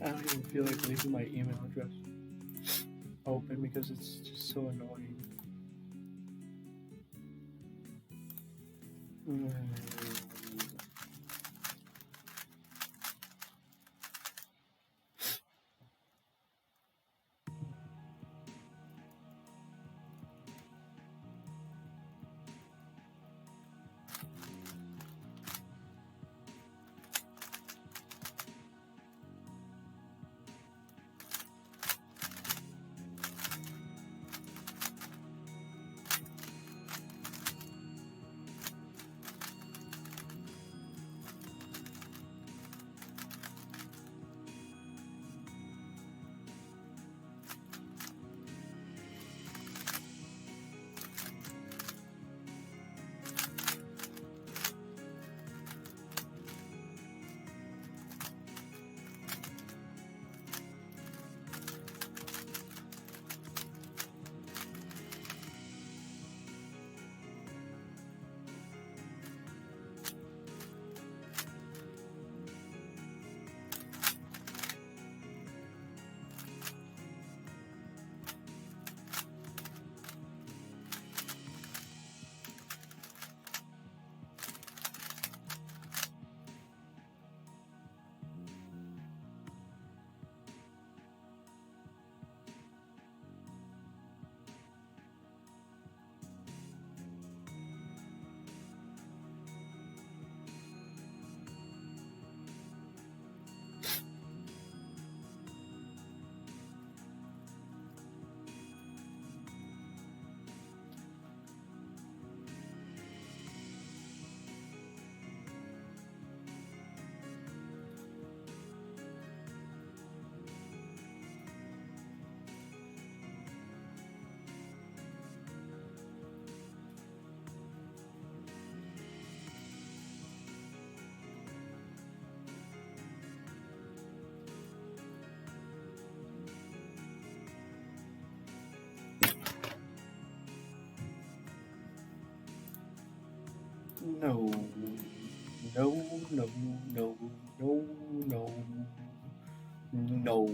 I don't even feel like leaving my email address open because it's just so annoying. No, no, no, no, no, no, no, no,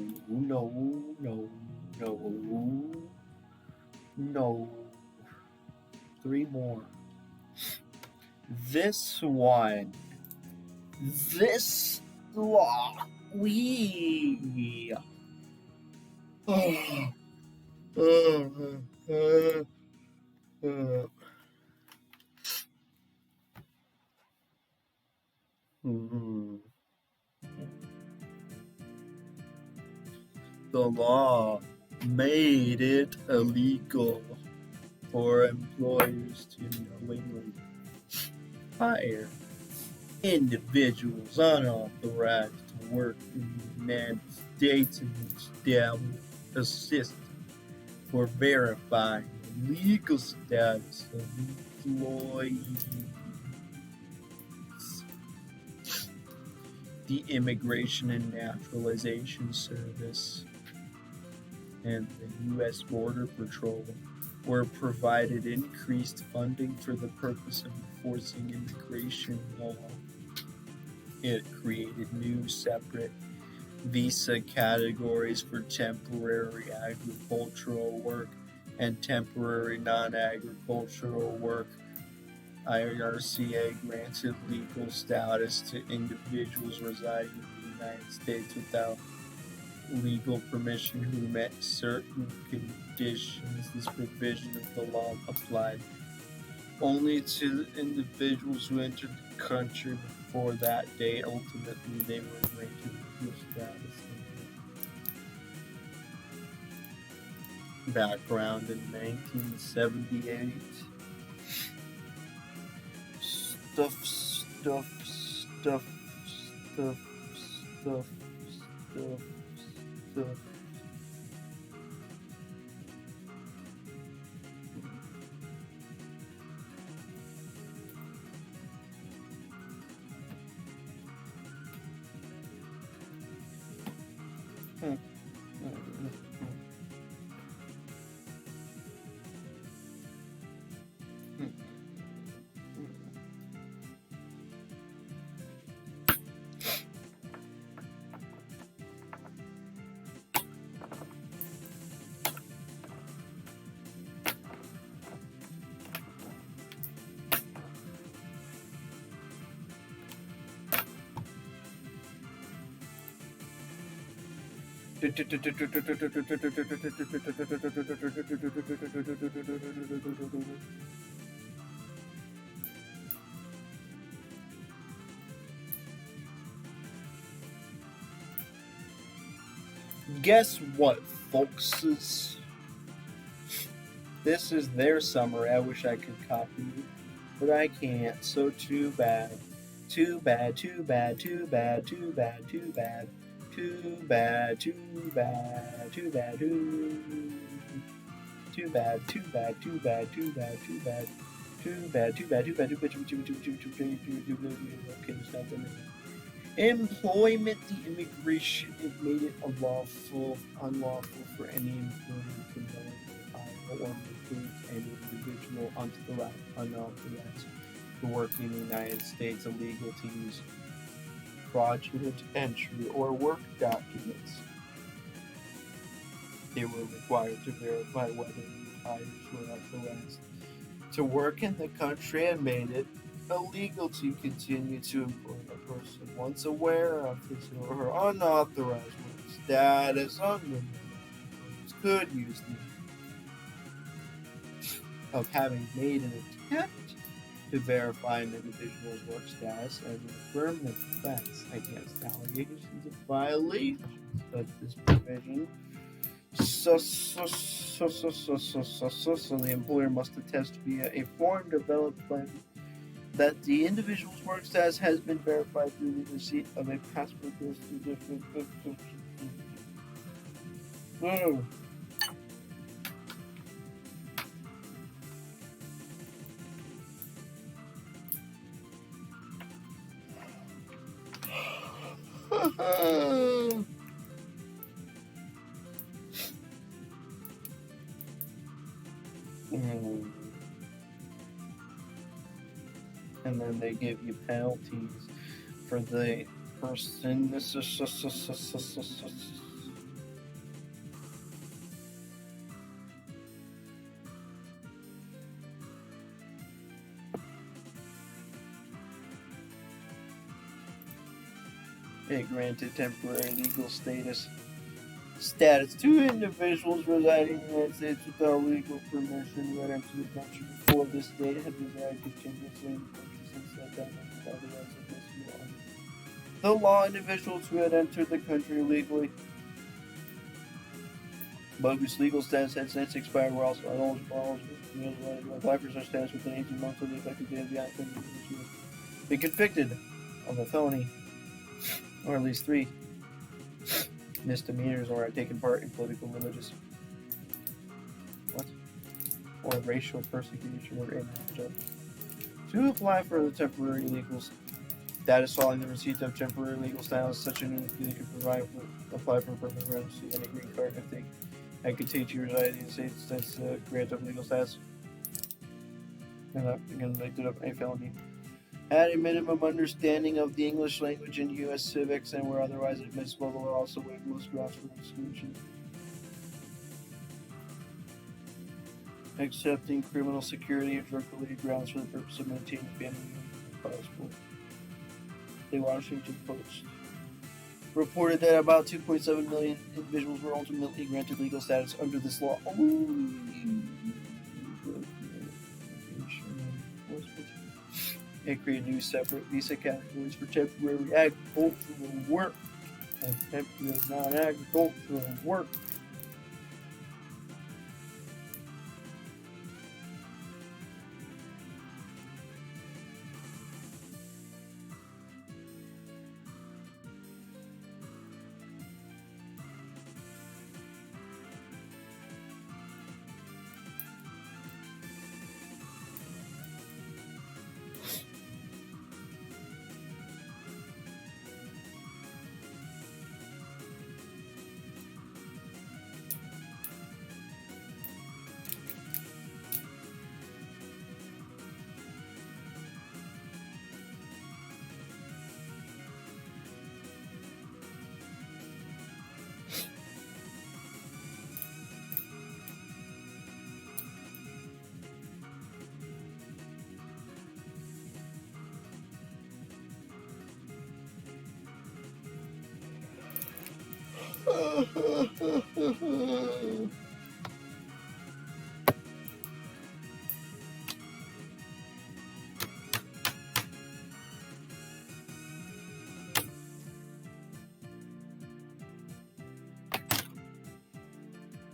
no, no, no. 3 more. This one. This law. We. Oh. Mhm. The law made it illegal for employers to knowingly hire individuals unauthorized to work in the United States in which they will assist for verifying the legal status of employees. The Immigration and Naturalization Service and the U.S. Border Patrol were provided increased funding for the purpose of enforcing immigration law. It created new separate visa categories for temporary agricultural work and temporary non-agricultural work. IRCA granted legal status to individuals residing in the United States without legal permission who met certain conditions. This provision of the law applied only to individuals who entered the country before that date. Ultimately, they were granted legal status. Background in 1978. Stuff. Guess what, folkses? This is their summary. I wish I could copy it, but I can't. So too bad. Too bad, too bad, too bad, too bad, too bad. Too bad, too bad, too bad, too bad, too bad, too bad, too bad, too bad. Too bad, too bad, too bad, too bad, too bad. Okay, stop it. Employment, the immigration, it made it unlawful for any employer to knowingly hire or recruit any individual onto the unauthorized to work in the United States, illegal to use fraudulent entry or work documents. They were required to verify whether new hires were authorized to work in the country and made it illegal to continue to employ a person once aware of his or her unauthorized work status. Unlimited employers could use the of having made an attempt to verify an individual's work status as an affirmative defense against allegations of violations of this provision. So the employer must attest via a form developed by that the individual's work status has been verified through the receipt of a passport. And then they give you penalties for the person. It granted temporary legal status to individuals residing in the United States without legal permission who had entered the country before this date had resided continuously in the country since that time and otherwise admissible under the law. Individuals who had entered the country legally but whose legal status had since expired were also eligible to apply for such status within 18 months of the effective date of the act and be convicted of a felony or at least 3 misdemeanors or had taken part in political, religious, or racial persecution or injustice. To apply for the temporary legal status following the receipt of temporary legal status, such an individual can apply for permanent residency and a green card if they had continued to reside in the States since the grant of legal status and not been convicted of a felony. Had a minimum understanding of the English language and U.S. civics and were otherwise admissible, or also waived most grounds for exclusion, accepting criminal security and drug-related grounds for the purpose of maintaining family union if possible. The Washington Post reported that about 2.7 million individuals were ultimately granted legal status under this law. It created new separate visa categories for temporary agricultural work and temporary non-agricultural work.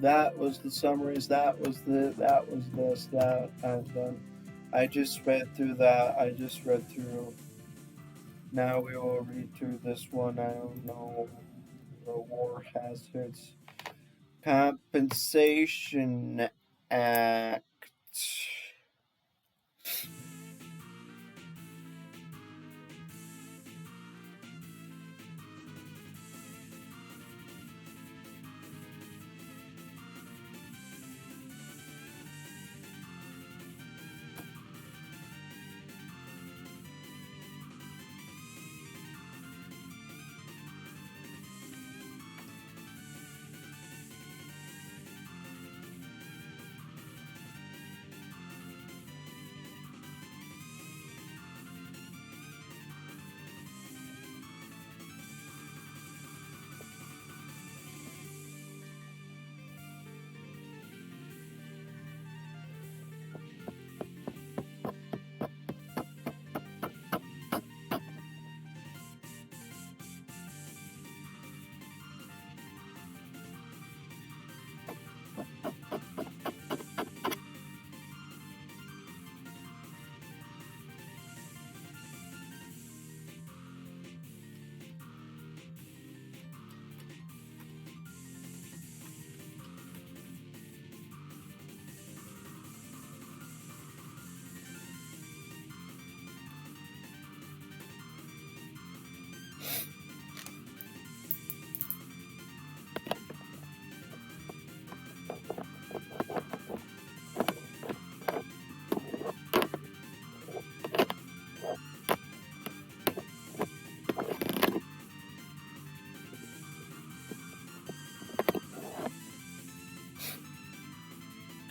That was the summaries. That was this. That I've done. I just read through that. I just read through. Now we will read through this one. I don't know. The War Hazards Compensation Act.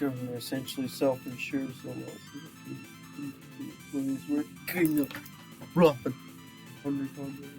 Government essentially self-insures the loss of the employees working of profit under contract.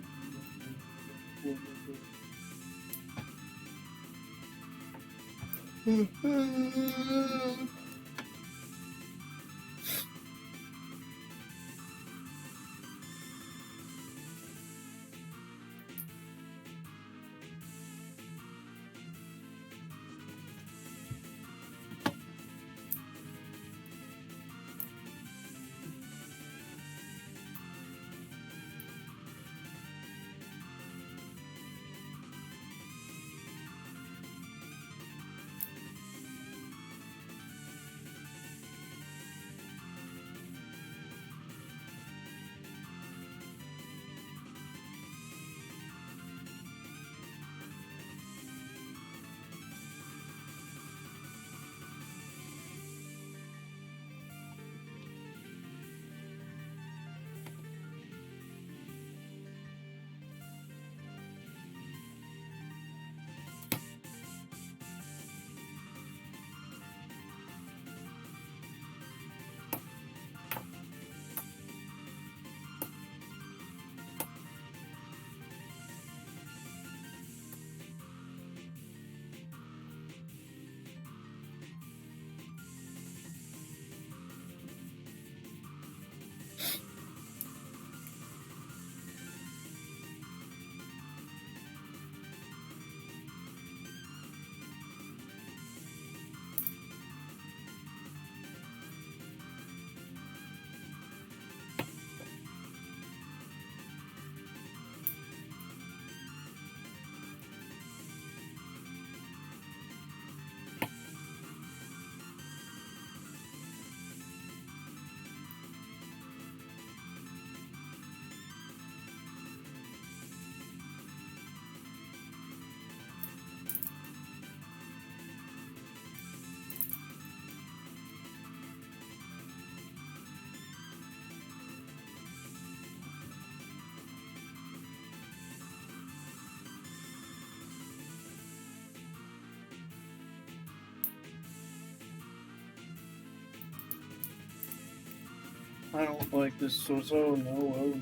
I don't like this. So no.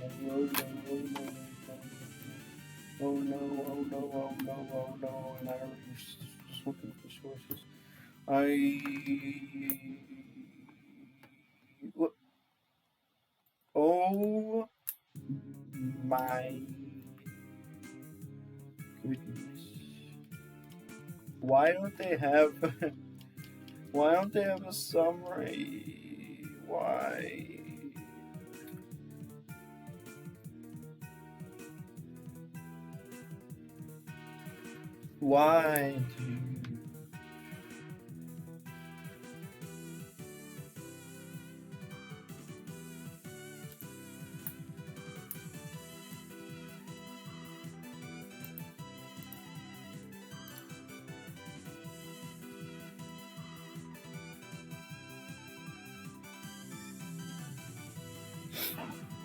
Oh no, oh no, oh no, oh no, and I already was looking for sources. What? Oh my goodness. Why don't they have why don't they have a summary? Why? Why do you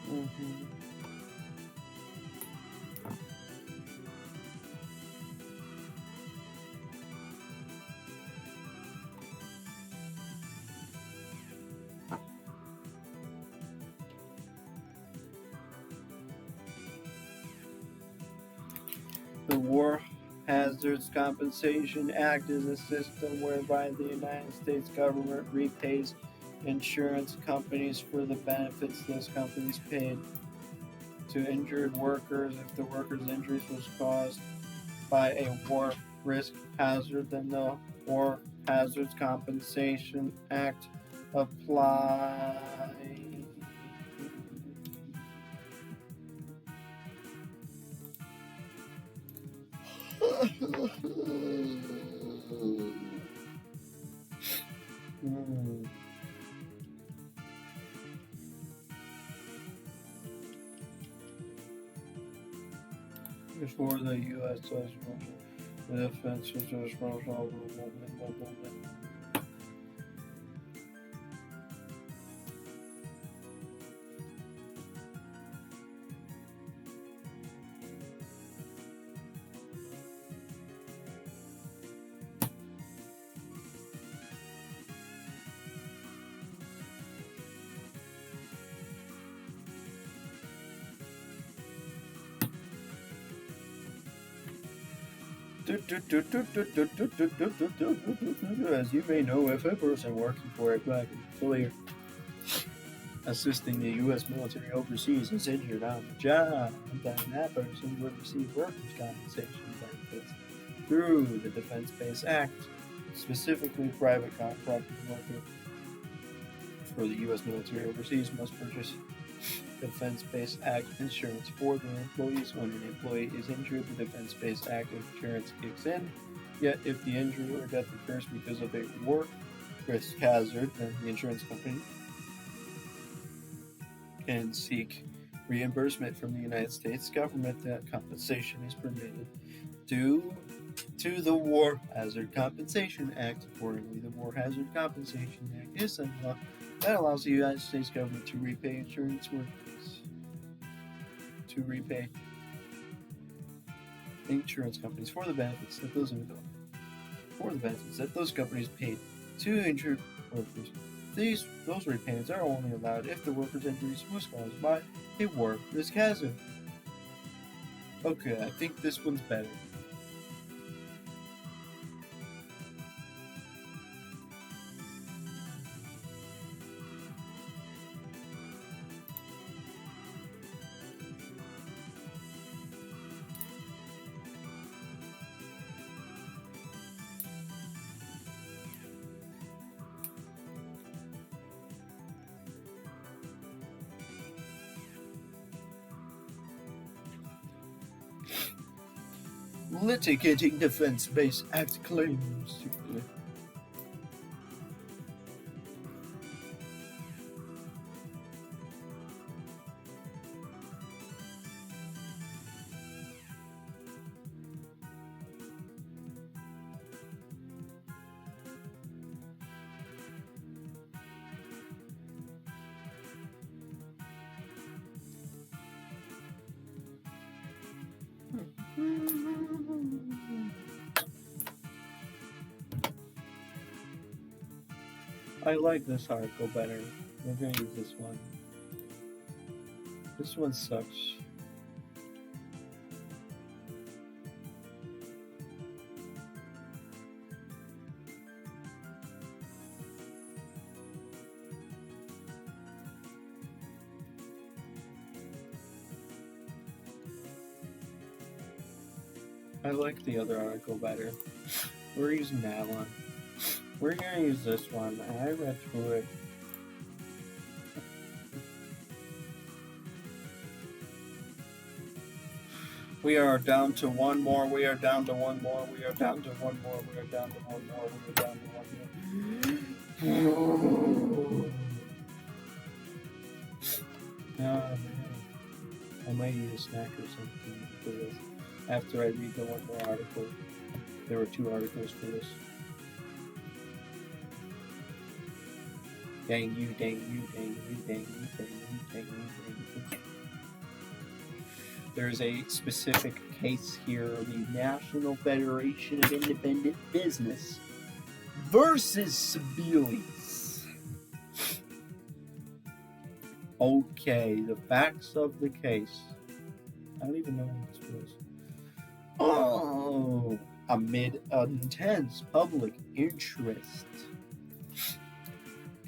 Mhm. The War Hazards Compensation Act is a system whereby the United States government repays insurance companies for the benefits those companies paid to injured workers if the worker's injuries was caused by a war risk hazard. Then the War Hazards Compensation Act applies. Hmm. Before the U.S. does the defense is responsible. As you may know, if a person working for a private employer assisting the U.S. military overseas is injured on the job, then that person would receive workers' compensation benefits through the Defense-Based Act. Specifically, private contractors working for the U.S. military overseas must purchase Defense-Based Act insurance for their employees. When an employee is injured, the Defense-Based Act insurance kicks in. Yet, if the injury or death occurs because of a war risk hazard, then the insurance company can seek reimbursement from the United States government. That compensation is permitted due to the War Hazard Compensation Act. Accordingly, the War Hazard Compensation Act is a law that allows the United States government to repay insurance workers companies for the benefits that those companies paid to injured workers. Those repayments are only allowed if the worker's injuries was caused by a war risk hazard. Okay, I think this one's better. Litigating Defense-Based Act claims. I like this article better. We're gonna use this one. This one sucks. I like the other article better. We're using that one. We're gonna use this one. I read through it. We are down to one more. We are down to one more. We are down to one more. We are down to one more. We are down to one more. Oh man. I might eat a snack or something for this. After I read the one more article. There were 2 articles for this. Dang you, dang you, dang you, dang you, dang you, dang you, dang you. There's a specific case here, the National Federation of Independent Business versus Sebelius. Okay, the facts of the case. I don't even know what this was. Oh, amid intense public interest,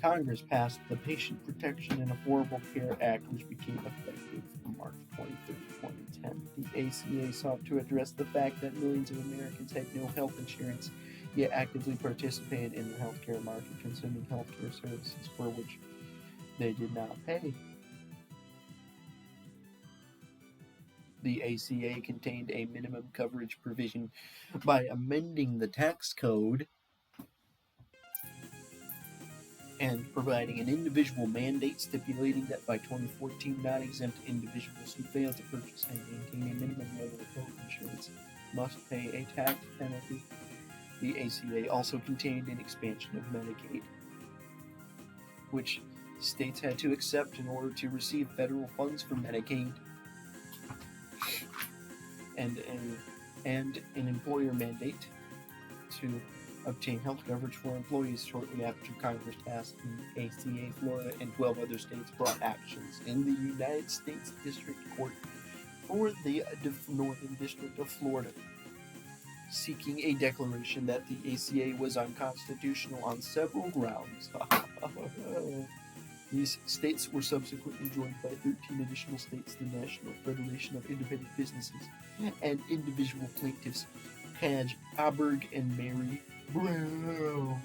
Congress passed the Patient Protection and Affordable Care Act, which became effective on March 23, 2010. The ACA sought to address the fact that millions of Americans had no health insurance, yet actively participated in the healthcare market, consuming healthcare services for which they did not pay. The ACA contained a minimum coverage provision by amending the tax code and providing an individual mandate stipulating that by 2014 non-exempt individuals who fail to purchase and maintain a minimum level of health insurance must pay a tax penalty. The ACA also contained an expansion of Medicaid, which states had to accept in order to receive federal funds for Medicaid, and an employer mandate to obtain health coverage for employees. Shortly after Congress passed the ACA, Florida and 12 other states brought actions in the United States District Court for the Northern District of Florida, seeking a declaration that the ACA was unconstitutional on several grounds. These states were subsequently joined by 13 additional states, the National Federation of Independent Businesses, and individual plaintiffs, Kaj Aberg and Mary Brown.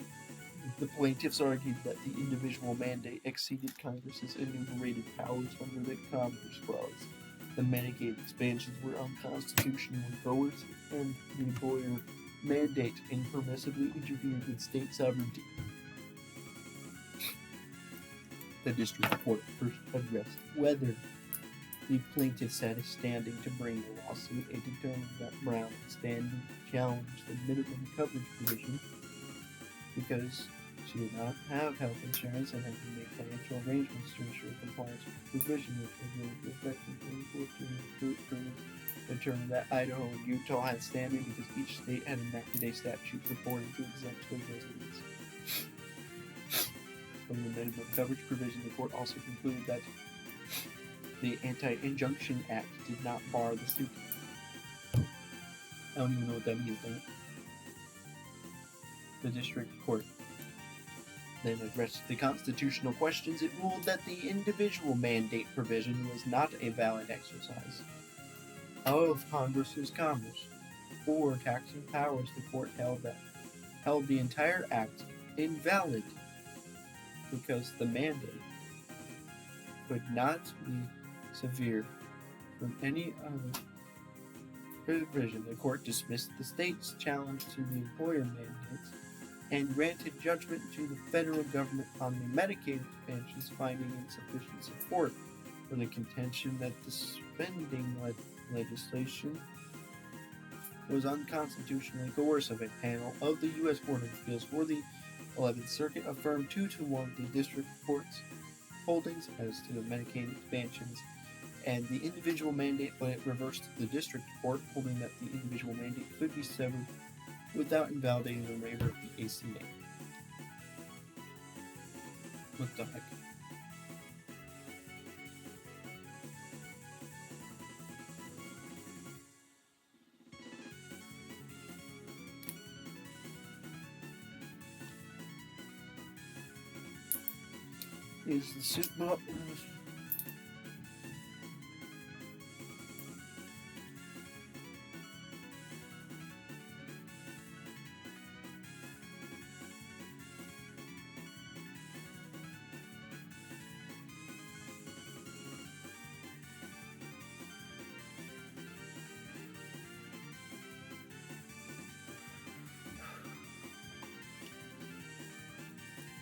The plaintiffs argued that the individual mandate exceeded Congress's enumerated powers under the Commerce Clause. The Medicaid expansions were unconstitutionally coercive, and the employer mandate impermissibly interfered with state sovereignty. The district court first addressed whether the plaintiffs had a standing to bring a lawsuit and determined that Brown had standing to challenge the minimum coverage provision because she did not have health insurance and had to make financial arrangements to ensure compliance with the provision, which was going into effect in 2014. Determined that Idaho and Utah had standing because each state had enacted a statute purporting to exempt those residents from the minimum coverage provision. The court also concluded that the Anti-Injunction Act did not bar the suit. I don't even know what that means, don't it? The district court then addressed the constitutional questions. It ruled that the individual mandate provision was not a valid exercise of Congress's commerce or taxing powers. The court held the entire act invalid because the mandate could not be severe from any other provision. The court dismissed the state's challenge to the employer mandates and granted judgment to the federal government on the Medicaid expansions, finding insufficient support for the contention that the spending legislation was unconstitutionally coercive. A panel of the U.S. Court of Appeals for the 11th Circuit affirmed 2-1 the district court's holdings as to the Medicaid expansions and the individual mandate, but it reversed the district court, holding that the individual mandate could be severed without invalidating the waiver of the ACA. What the heck? Is the suit button?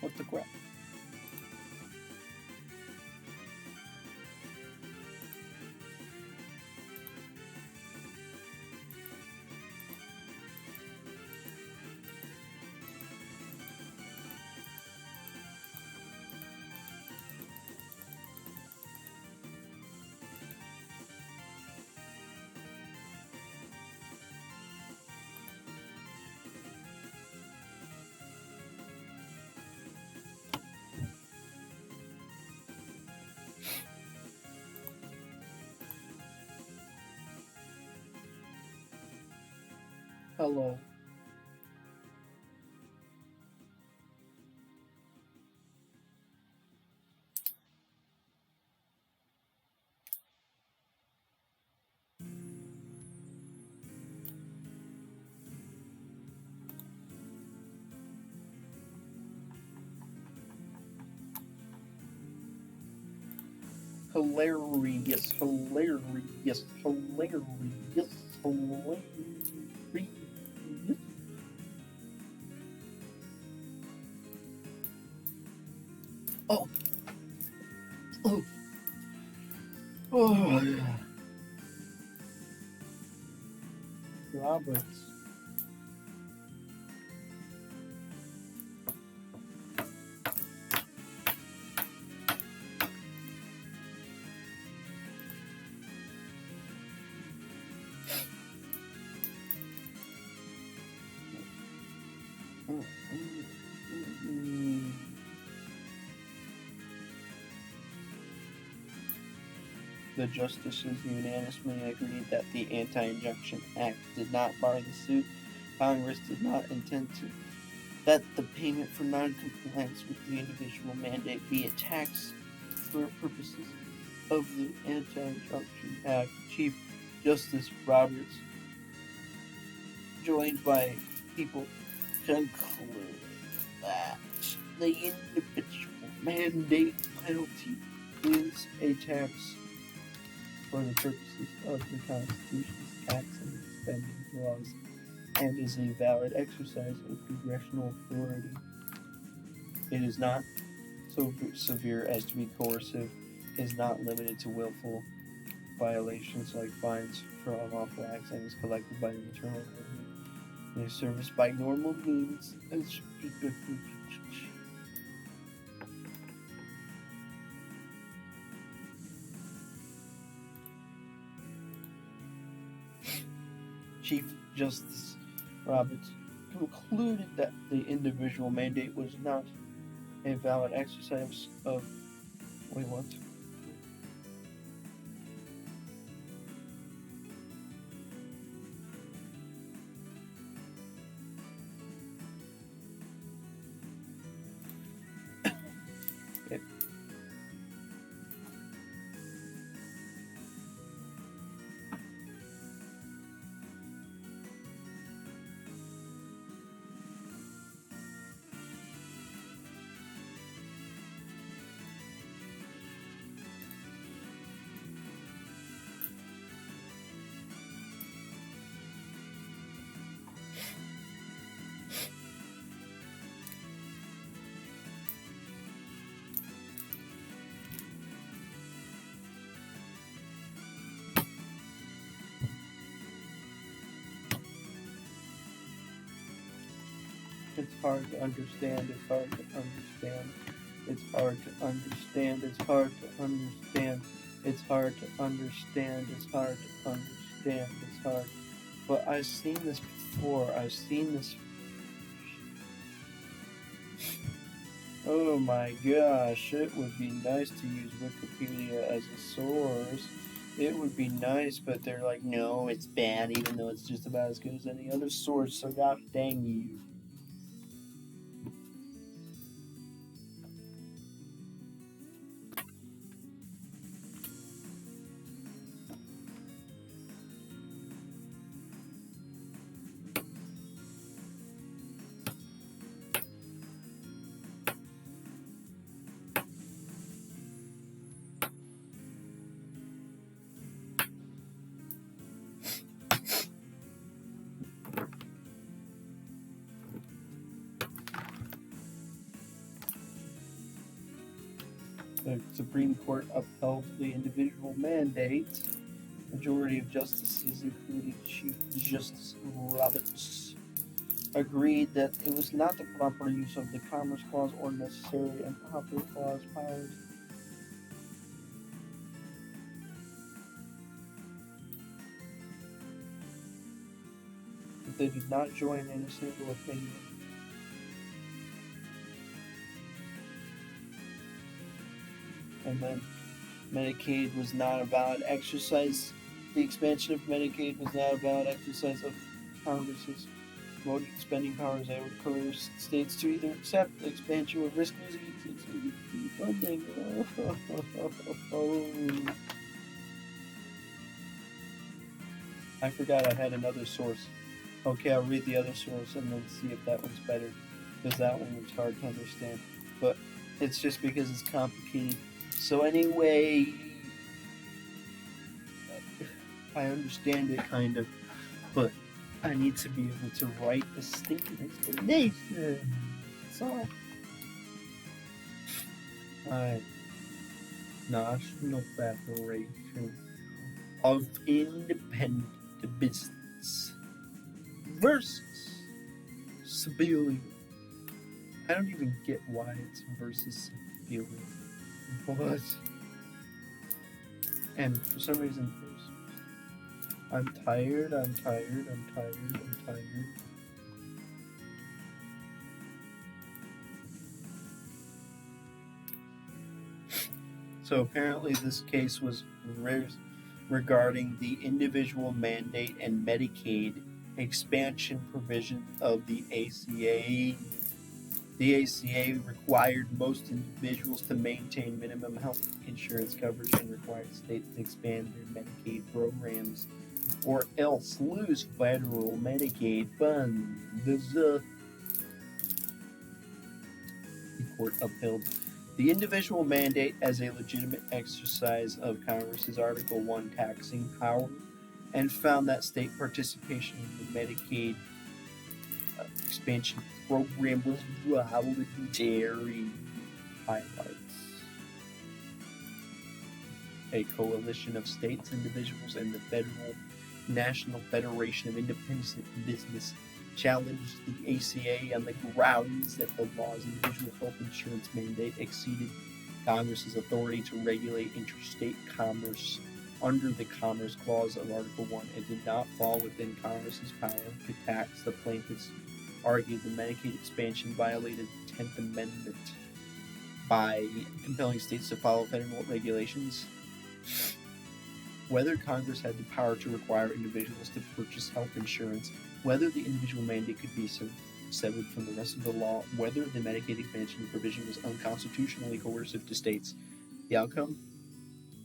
What the crap? Hello. Hilarious, hilarious, hilarious, hilarious. Oh, oh, oh, yeah. Roberts. The justices unanimously agreed that the Anti-Injunction Act did not bar the suit. Congress did not intend that the payment for non-compliance with the individual mandate be a tax for purposes of the Anti-Injunction Act. Chief Justice Roberts, joined by people, concluded that the individual mandate penalty is a tax for the purposes of the Constitution's tax and spending laws and is a valid exercise of congressional authority. It is not so severe as to be coercive, is not limited to willful violations like fines for unlawful acts, and is collected by the Internal Revenue. It is serviced by normal means. Chief Justice Roberts concluded that the individual mandate was not a valid exercise of what? It's hard to understand, it's hard to understand, it's hard to understand, it's hard to understand, it's hard to understand, it's hard to understand, it's hard. But I've seen this before, I've seen this. Oh my gosh, it would be nice to use Wikipedia as a source. It would be nice, but they're like, no, it's bad, even though it's just about as good as any other source, so gosh dang you. The Supreme Court upheld the individual mandate. Majority of justices, including Chief Justice Roberts, agreed that it was not the proper use of the Commerce Clause or necessary and proper clause powers. But they did not join in a single opinion. And then Medicaid was not a valid exercise. The expansion of Medicaid was not a valid exercise of Congress's voting spending powers. They would coerce states to either accept the expansion or risk losing its funding. I forgot I had another source. Okay, I'll read the other source and then see if that one's better, because that one was hard to understand. But it's just because it's complicated. So anyway, I understand it kind of, but I need to be able to write a stinking explanation. That's all. Alright. National Federation of Independent Business versus civilian. I don't even get why it's versus civilian. What? And for some reason, I'm tired. So apparently this case was regarding the individual mandate and Medicaid expansion provision of the ACA. The ACA required most individuals to maintain minimum health insurance coverage and required states to expand their Medicaid programs or else lose federal Medicaid funds. The court upheld the individual mandate as a legitimate exercise of Congress's Article 1 taxing power and found that state participation in the Medicaid expansion program was voluntary. Highlights. A coalition of states, individuals, and the National Federation of Independent Business challenged the ACA on the grounds that the law's individual health insurance mandate exceeded Congress's authority to regulate interstate commerce under the Commerce Clause of Article 1. It did not fall within Congress's power to tax. The plaintiffs argued the Medicaid expansion violated the 10th Amendment by compelling states to follow federal regulations. Whether Congress had the power to require individuals to purchase health insurance, whether the individual mandate could be severed from the rest of the law, whether the Medicaid expansion provision was unconstitutionally coercive to states. The outcome?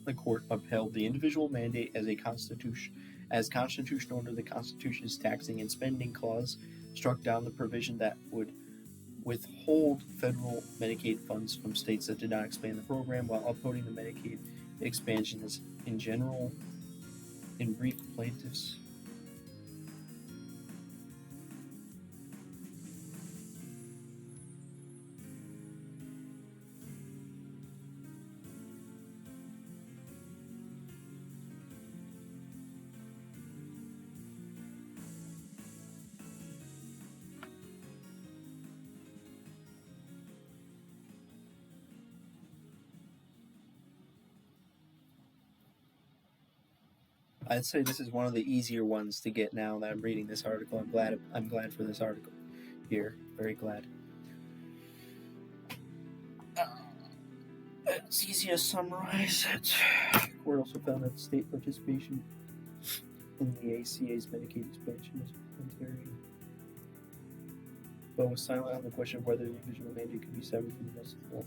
The court upheld the individual mandate as constitutional under the Constitution's taxing and spending clause, struck down the provision that would withhold federal Medicaid funds from states that did not expand the program, while upholding the Medicaid expansion as in general. In brief, plaintiffs I'd say this is one of the easier ones to get now that I'm reading this article. I'm glad for this article here. Very glad. It's easy to summarize it. The court also found that state participation in the ACA's Medicaid expansion was voluntary, but was silent on the question of whether the individual mandate could be severed from the rest of the law.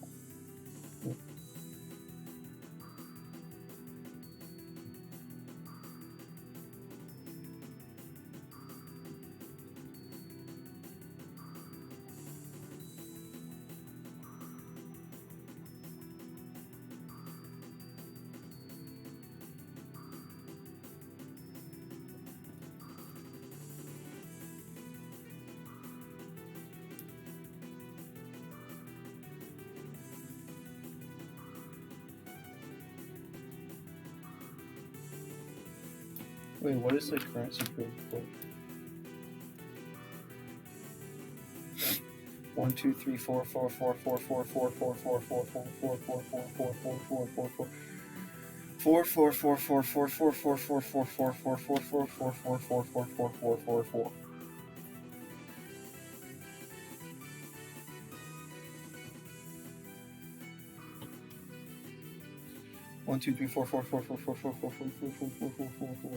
Wait, what is the current Supreme Court? 1, 2, 3, 4, 4, 4, 4, 4, 4, 4, 4, 4, 4, 4, 4, 4, 4, 4, 4, 4, 4. 4 4 4 4 4 4 4 4 4 4 4 4 4 4 4 4 4 4 4 4 4. 1 2 3 4 4 4 4 4 4 4 4 4 4 4 4 4 4.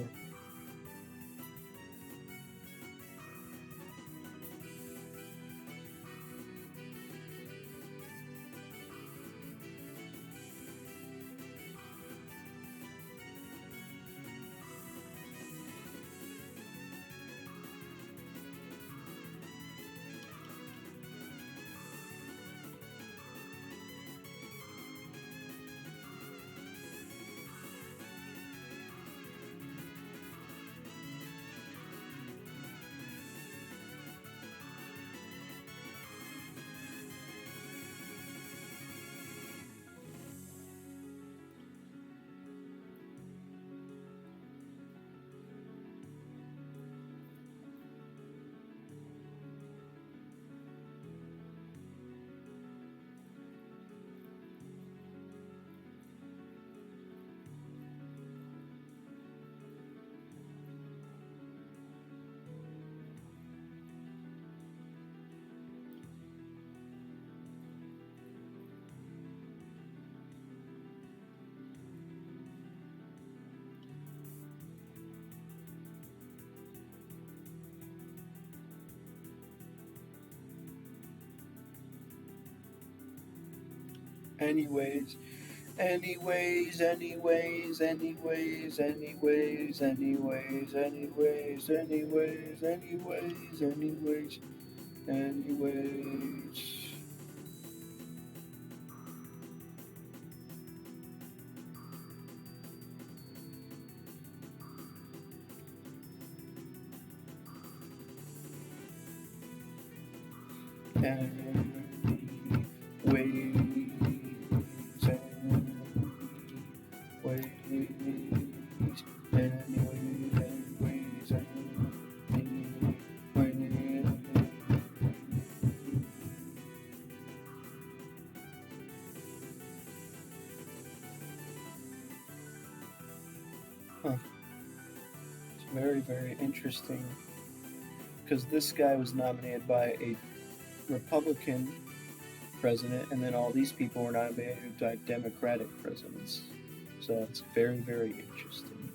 Anyways, anyways, anyways, anyways, anyways, anyways, anyways, anyways, anyways, anyways, anyways. It's very, very interesting because this guy was nominated by a Republican president, and then all these people were nominated by Democratic presidents. So it's very, very interesting.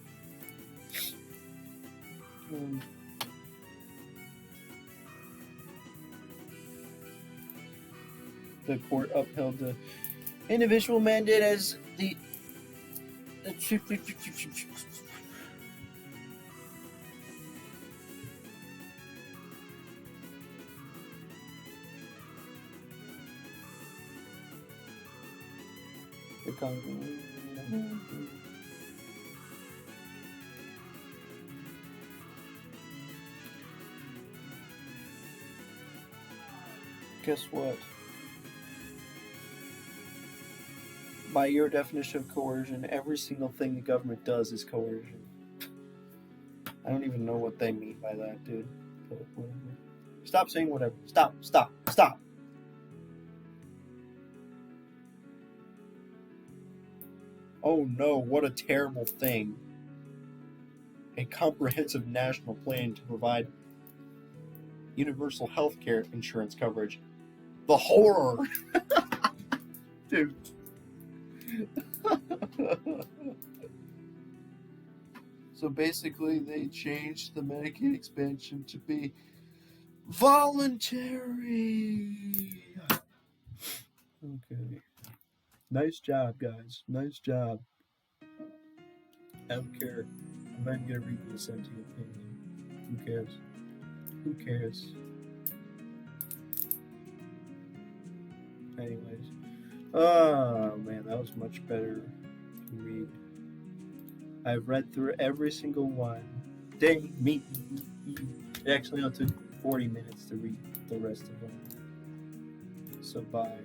The court upheld the individual mandate as the Guess what? By your definition of coercion, every single thing the government does is coercion. I don't even know what they mean by that, dude. But whatever. Stop saying whatever. Stop. Stop. Stop. Oh no, what a terrible thing. A comprehensive national plan to provide universal health care insurance coverage. The horror! Dude. So basically, they changed the Medicaid expansion to be voluntary. Okay. Nice job, guys. Nice job. I don't care. I'm not gonna read the sentient opinion. Who cares? Who cares? Anyways. Oh man, that was much better to read. I've read through every single one. Dang me. It actually only took 40 minutes to read the rest of them. So bye.